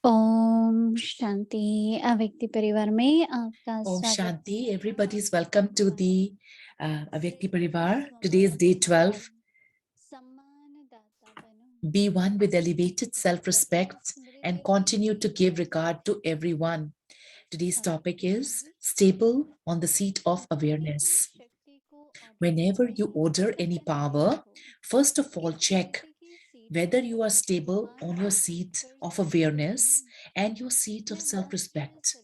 ओम शांति। अव्यक्ति परिवार में आपका Om स्वागत Shanti. है। Everybody's welcome to the Avyakti Parivar. Today is day 12. सम्मानदाता बनो। Be one with elevated self-respect and continue to give regard to everyone. Today's topic is stable on the seat of awareness. Whenever you order any power, first of all check whether you are stable on your seat of awareness and your seat of self-respect.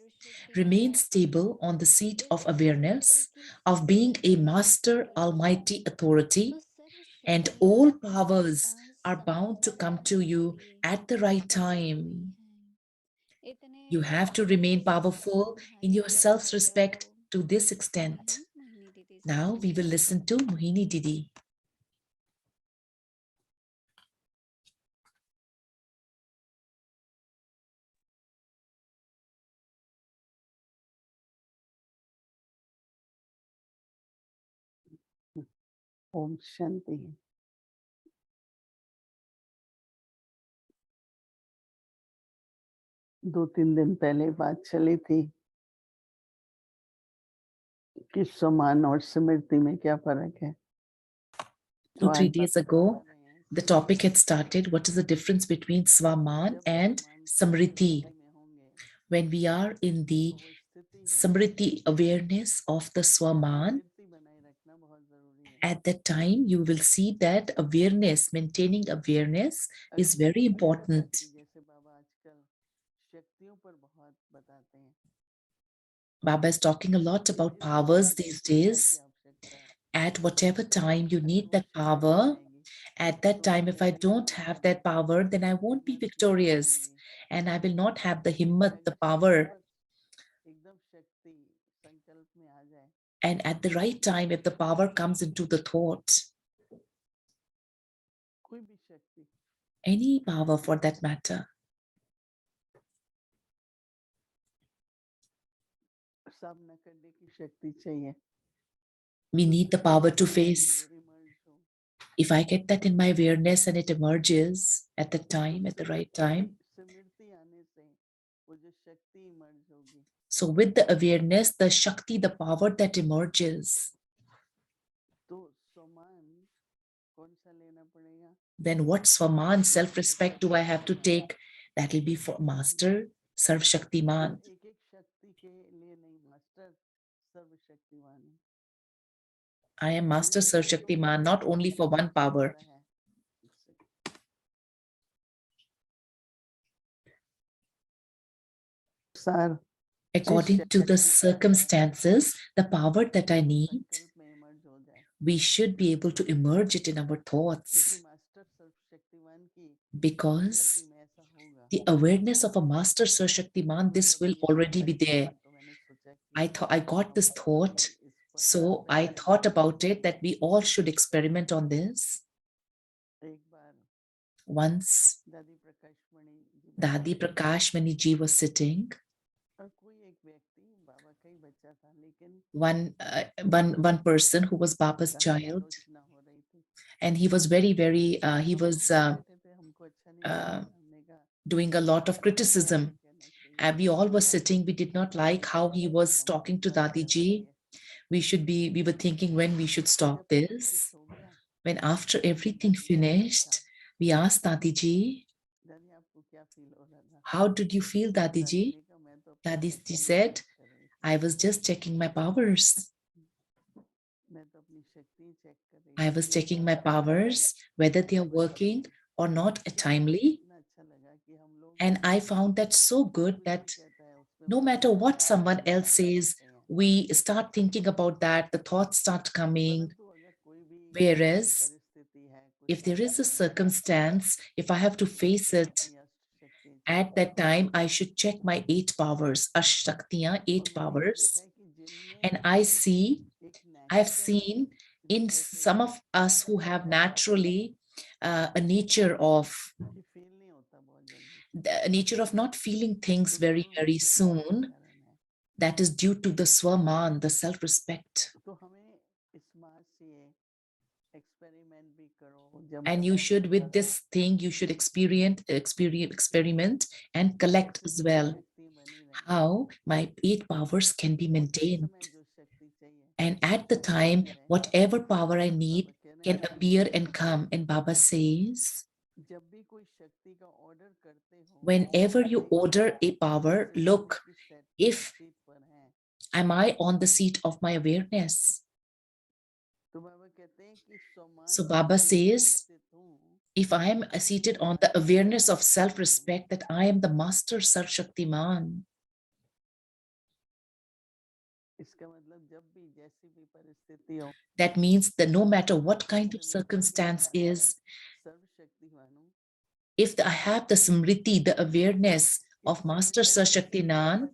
Remain stable on the seat of awareness of being a master almighty authority, and all powers are bound to come to you at the right time. You have to remain powerful in your self-respect to this extent. Now we will listen to Mohini Didi. Om Shanti. 2-3 दिन पहले बात चली थी कि सम्मान और स्मृति में क्या फर्क है। 2-3 days ago, the topic had started. What is the difference between Swaman and Samriti? When we are in the Samriti awareness of the Swaman, at that time you will see that awareness, maintaining awareness is very important. Baba is talking a lot about powers these days. At whatever time you need that power, at that time, if I don't have that power, then I won't be victorious and I will not have the himmat, the power. And at the right time, if the power comes into the thought, any power for that matter, we need the power to face. If I get that in my awareness and it emerges at the time, at the right time, so with the awareness, the Shakti, the power that emerges, then what Swaman, self-respect do I have to take? That will be for Master Sarv Shaktiman. I am Master Sarv Shaktiman, not only for one power. According to the circumstances, the power that I need, we should be able to emerge it in our thoughts. Because the awareness of a Master Sarv Shaktiman, this will already be there. I got this thought, so I thought about it that we all should experiment on this. Once Dadi Prakash Mani ji was sitting, one person who was Baba's child, and he was very doing a lot of criticism. And we all were sitting, we did not like how he was talking to Dadi ji. We were thinking when we should stop this. When after everything finished, we asked Dadi ji, how did you feel, Dadi ji? Dadi ji said, I was just checking my powers. I was checking my powers, whether they are working or not timely. And I found that so good that no matter what someone else says, we start thinking about that, the thoughts start coming. Whereas if there is a circumstance, if I have to face it, at that time, I should check my 8 powers, Ashtaktiyan, 8 powers. And I've seen in some of us who have naturally a nature of not feeling things very, very soon, that is due to the Swaman, the self-respect. And you should, with this thing, you should experiment and collect as well. How my 8 powers can be maintained. And at the time, whatever power I need can appear and come. And Baba says, whenever you order a power, look, if am I on the seat of my awareness? So Baba says, if I am seated on the awareness of self-respect that I am the master Sarv Shaktiman, that means that no matter what kind of circumstance is, if I have the smriti, the awareness of Master Sarv,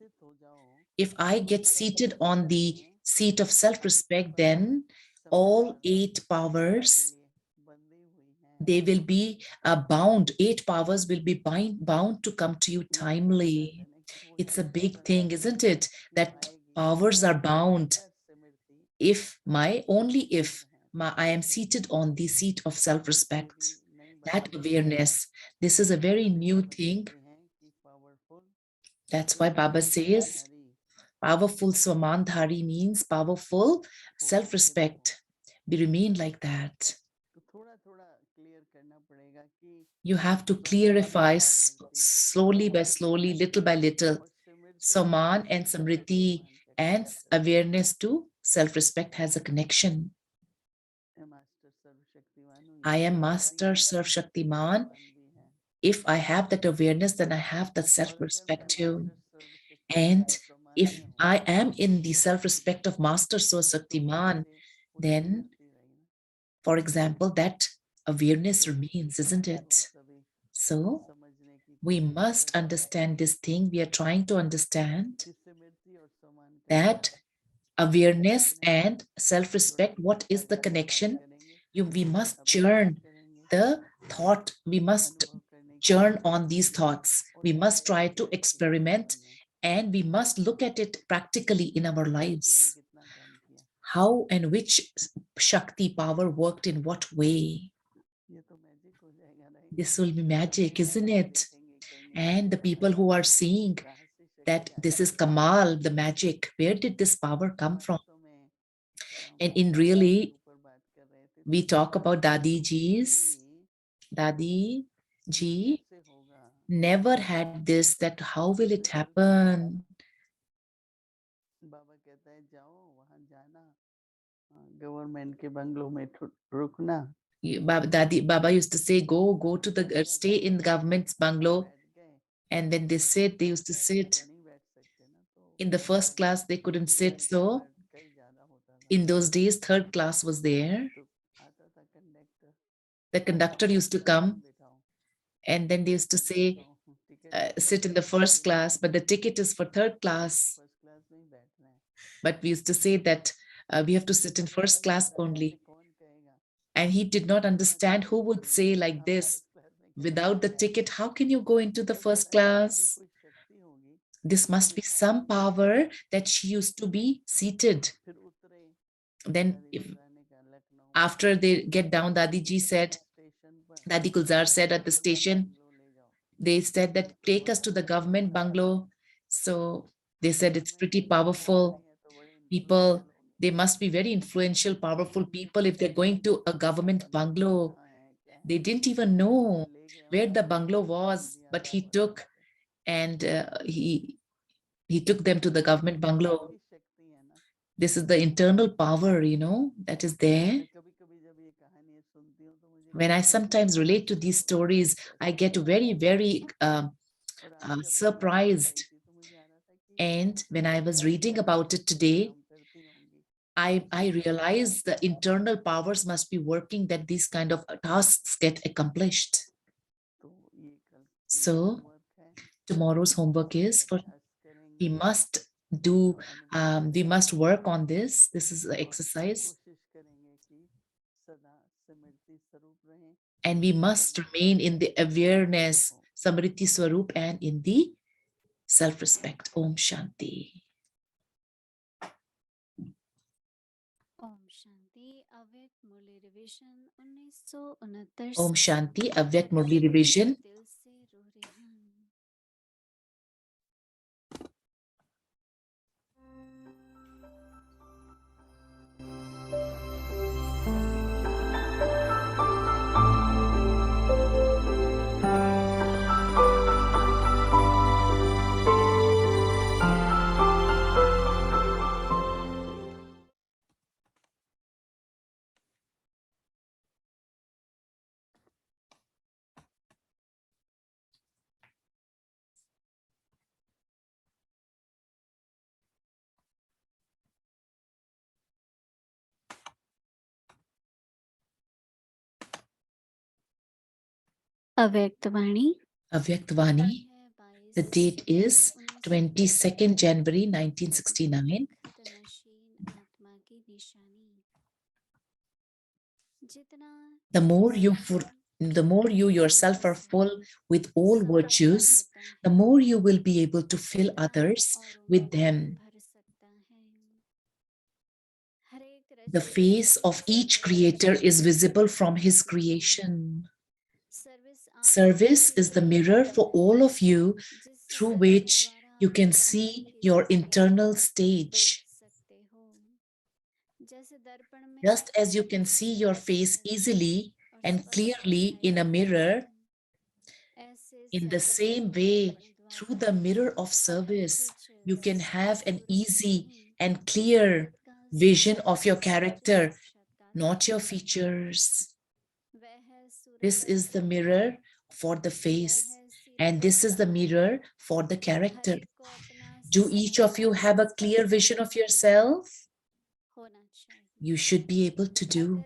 if I get seated on the seat of self-respect, then all 8 powers, they will be bound. 8 powers will be bound to come to you timely. It's a big thing, isn't it? That powers are bound. If I am seated on the seat of self-respect, that awareness, this is a very new thing. That's why Baba says, powerful Swamandhari means powerful self-respect. We remain like that. You have to clarify slowly by slowly, little by little. Saman and Samriti and awareness to self-respect has a connection. I am Master Sarv Shaktiman. If I have that awareness, then I have that self-respect too. And if I am in the self-respect of Master Sarv Shaktiman, then, for example, that awareness remains, isn't it? So we must understand this thing. We are trying to understand that awareness and self-respect, what is the connection? We must churn the thought. We must churn on these thoughts. We must try to experiment and we must look at it practically in our lives. How and which Shakti power worked in what way? This will be magic, isn't it? And the people who are seeing that this is Kamal, the magic, where did this power come from? And in really, we talk about Dadi Ji's. Dadi Ji never had this, that how will it happen? Government के बंगलों में रुकना Baba used to say, go to the, stay in the government's bungalow. And when they sit, they used to sit. In the first class, they couldn't sit. So in those days, third class was there. The conductor used to come and then they used to say, sit in the first class, but the ticket is for third class. But we used to say that we have to sit in first class only. And he did not understand who would say like this, without the ticket, how can you go into the first class? This must be some power that she used to be seated. Then after they get down, Dadi Gulzar said at the station, they said that take us to the government bungalow. So they said it's pretty powerful. People, they must be very influential, powerful people if they're going to a government bungalow. They didn't even know where the bungalow was, but he took and he took them to the government bungalow. This is the internal power, that is there. When I sometimes relate to these stories, I get very, very surprised. And when I was reading about it today, I realized the internal powers must be working that these kind of tasks get accomplished. So tomorrow's homework is we must do, we must work on this. This is the exercise. And we must remain in the awareness, Samriti Swarup, and in the self-respect. Om Shanti. Om Shanti अव्यक्त मुरली revision 1969 Om से Shanti, Avyakt Murli शुद्ध Revision. दिल से रो रहे हैं। अव्यक्त वाणी Avyakt Vani. The date is 22nd January 1969. नशीन आत्मा की निशानी जितना The more you yourself are full with all virtues, the more you will be able to fill others with them. भर सकता है। The face of each creator is visible from his creation. Service is the mirror for all of you through which you can see your internal stage. Just as you can see your face easily and clearly in a mirror, in the same way, through the mirror of service, you can have an easy and clear vision of your character, not your features. This is the mirror for the face, and this is the mirror for the character. Do each of you have a clear vision of yourself? You should be able to do.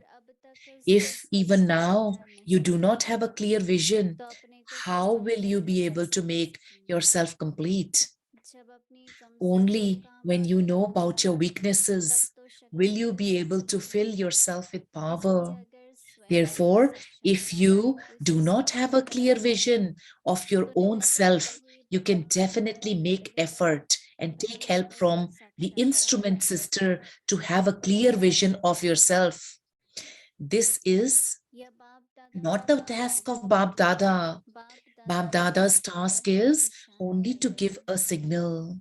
If even now you do not have a clear vision, how will you be able to make yourself complete? Only when you know about your weaknesses will you be able to fill yourself with power. Therefore, if you do not have a clear vision of your own self, you can definitely make effort and take help from the instrument sister to have a clear vision of yourself. This is not the task of Bab Dada. Bab Dada's task is only to give a signal.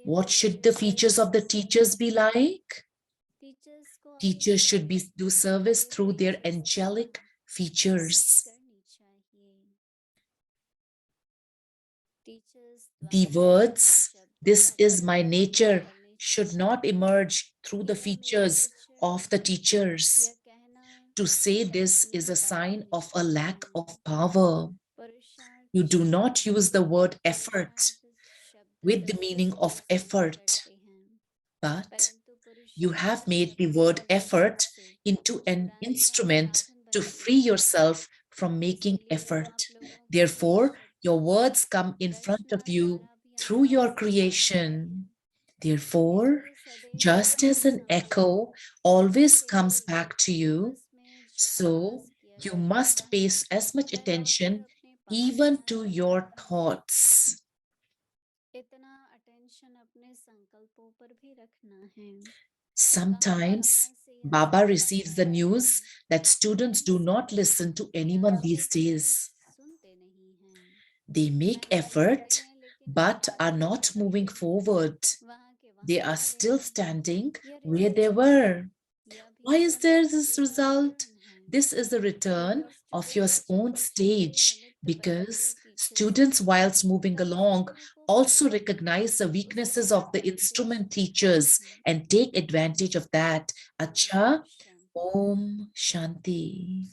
What should the features of the teachers be like? Teachers should do service through their angelic features. The words, "This is my nature," should not emerge through the features of the teachers. To say this is a sign of a lack of power. You do not use the word effort with the meaning of effort, but you have made the word effort into an instrument to free yourself from making effort. Therefore, your words come in front of you through your creation. Therefore, just as an echo always comes back to you, so you must pay as much attention even to your thoughts. Sometimes Baba receives the news that students do not listen to anyone these days. They make effort but are not moving forward. They are still standing where they were. Why is there this result? This is the return of your own stage, because students, whilst moving along, also recognize the weaknesses of the instrument teachers and take advantage of that. Acha, Om Shanti.